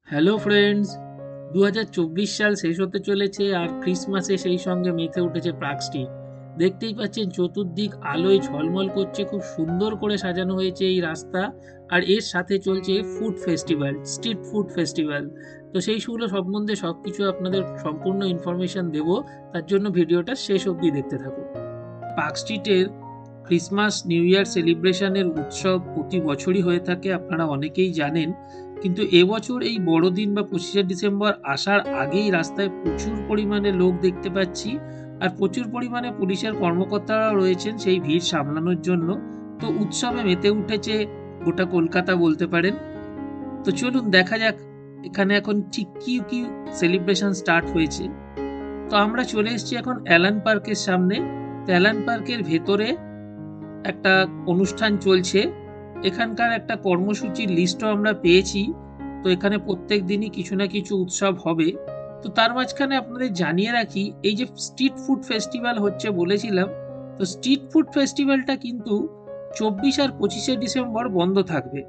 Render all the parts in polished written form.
Hello friends, 2024 সাল শেষ হতে চলেছে আর ক্রিসমাসে সেই সঙ্গে মেতে উঠেছে পার্ক স্ট্রিট। দেখতেই পাচ্ছেন চতুর্দিক আলোয় ঝলমল করছে, খুব সুন্দর করে সাজানো হয়েছে এই রাস্তা। আর এর সাথে চলছে food festival, street food festival. তো সেইগুলো সম্বন্ধে সব কিছু আপনাদের সম্পূর্ণ ইনফরমেশন দেব, তার জন্য ভিডিওটা শেষ অবধি দেখতে থাকুন। পার্ক স্ট্রিটের ক্রিসমাস নিউ ইয়ার সেলিব্রেশনের উৎসব প্রতি বছরই হয়ে থাকে, আপনারা অনেকেই জানেন। কিন্তু এবছর এই বড়দিন বা 25শে ডিসেম্বর আসার আগেই রাস্তায় প্রচুর পরিমাণে লোক দেখতে পাচ্ছি, আর প্রচুর পরিমাণে পুলিশের কর্মকর্তারা রয়েছেন সেই ভিড় সামলানোর জন্য। তো উৎসবে মেতে উঠেছে গোটা কলকাতা বলতে পারেন। তো চলুন দেখা যাক এখানে এখন ঠিক কি কি সেলিব্রেশন স্টার্ট হয়েছে। তো আমরা চলে এসেছি এখন অ্যালান পার্কের সামনে। তো অ্যালান পার্কের ভেতরে একটা অনুষ্ঠান চলছে, এখানকার একটা কর্মসূচির লিস্টও আমরা পেয়েছি। তো এখানে প্রত্যেক দিনই কিছু না কিছু উৎসব হবে। তো তার মাঝখানে আপনাদের জানিয়ে রাখি, এই যে স্ট্রিট ফুড ফেস্টিভ্যাল হচ্ছে বলেছিলাম, তো স্ট্রিট ফুড ফেস্টিভ্যালটা কিন্তু 24 আর 25শে ডিসেম্বর বন্ধ থাকবে।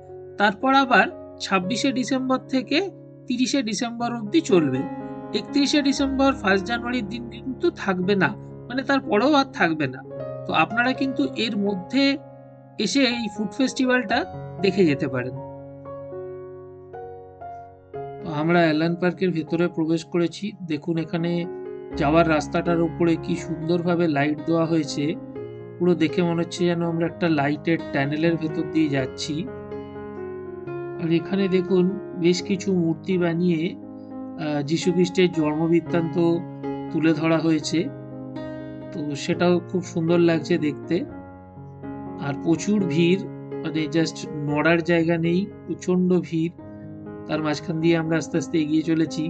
তারপর আবার 26শে ডিসেম্বর থেকে 30শে ডিসেম্বর অবধি চলবে। 31শে ডিসেম্বর 1 জানুয়ারির দিন কিন্তু থাকবে না, মানে তারপরেও আর থাকবে না। তো আপনারা কিন্তু এর মধ্যে এসে এই ফুড ফেস্টিভ্যালটা দেখে যেতে পারেন। তো আমরা অ্যালান পার্কের ভেতরে প্রবেশ করেছি। দেখুন এখানে যাওয়ার রাস্তাটার উপরে কি সুন্দরভাবে লাইট দেওয়া হয়েছে, পুরো দেখে মনে হচ্ছে যেন আমরা একটা লাইটের টানেলের ভেতর দিয়ে যাচ্ছি। আর এখানে দেখুন বেশ কিছু মূর্তি বানিয়ে যীশু খ্রিস্টের জন্ম বৃত্তান্ত তুলে ধরা হয়েছে। তো সেটাও খুব সুন্দর লাগছে দেখতে। আর প্রচুর ভিড়, মানে জাস্ট নড়ার জায়গা নেই, প্রচন্ড ভিড়। তার মাঝখান দিয়ে আমরা আস্তে আস্তে এগিয়ে চলেছি।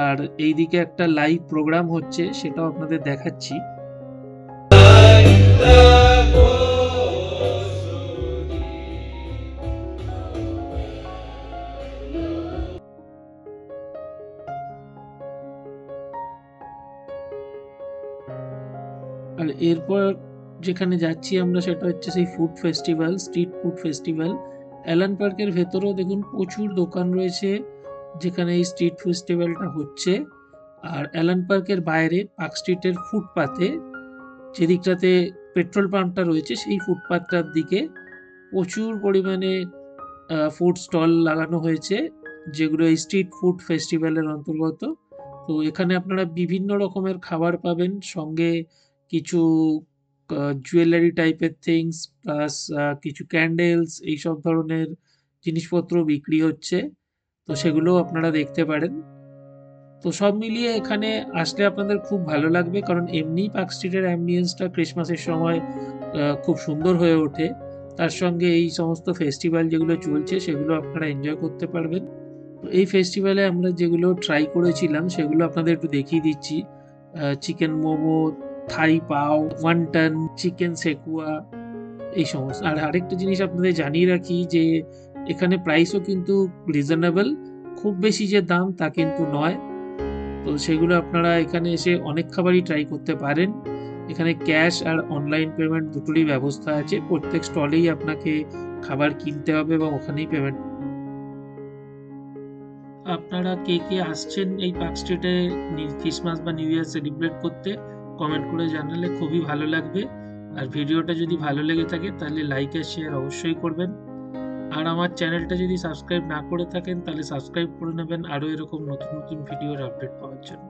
আর এইদিকে একটা লাইভ প্রোগ্রাম হচ্ছে, সেটাও আপনাদের দেখাচ্ছি। আর এরপর যেখানে যাচ্ছি আমরা সেটা হচ্ছে সেই food festival, street food festival. Allen পার্কের ভেতরেও দেখুন প্রচুর দোকান রয়েছে যেখানে এই স্ট্রিট ফেস্টিভ্যালটা হচ্ছে। আর অ্যালান পার্কের বাইরে পার্ক স্ট্রিটের ফুটপাতে, যেদিকটাতে পেট্রোল পাম্পটা রয়েছে সেই ফুটপাথটার দিকে প্রচুর পরিমাণে ফুড স্টল লাগানো হয়েছে, যেগুলো এই স্ট্রিট ফুড ফেস্টিভ্যালের অন্তর্গত। তো এখানে আপনারা বিভিন্ন রকমের খাবার পাবেন, সঙ্গে কিছু জুয়েলারি টাইপের থিংস, প্লাস কিছু ক্যান্ডেলস, এইসব ধরনের জিনিসপত্র বিক্রি হচ্ছে। তো সেগুলোও আপনারা দেখতে পারেন। তো সব মিলিয়ে এখানে আসলে আপনাদের খুব ভালো লাগবে, কারণ এমনিই পার্ক স্ট্রিটের অ্যাম্বিয়েন্সটা ক্রিসমাসের সময় খুব সুন্দর হয়ে ওঠে। তার সঙ্গে এই সমস্ত ফেস্টিভ্যাল যেগুলো চলছে সেগুলো আপনারা এনজয় করতে পারবেন। তো এই ফেস্টিভ্যালে আমরা যেগুলো ট্রাই করেছিলাম সেগুলো আপনাদের একটু দেখিয়ে দিচ্ছি। চিকেন মোমো, থাই পাও, ওয়ান্টন, চিকেন সেকুয়া, এই সমস্ত। আর আরেকটা জিনিস আপনাদের জানিয়ে রাখি যে এখানে প্রাইসও কিন্তু রিজনেবল, খুব বেশি যে দাম তা কিন্তু নয়। তো সেগুলো আপনারা এখানে এসে অনেক খাবারই ট্রাই করতে পারেন। এখানে ক্যাশ আর অনলাইন পেমেন্ট দুটোরই ব্যবস্থা আছে। প্রত্যেক স্টলেই আপনাকে খাবার কিনতে হবে এবং ওখানেই পেমেন্ট। আপনারা কে কে আসছেন এই পার্ক স্ট্রিটে ক্রিসমাস বা নিউ ইয়ার সেলিব্রেট করতে, কমেন্ট করে জানালে খুবই ভালো লাগবে। আর ভিডিওটা যদি ভালো লেগে থাকে তাহলে লাইক আর শেয়ার অবশ্যই করবেন। আর আমার চ্যানেলটা যদি সাবস্ক্রাইব না করে থাকেন তাহলে সাবস্ক্রাইব করে নেবেন আরও এরকম নতুন নতুন ভিডিওর আপডেট পাওয়ার জন্য।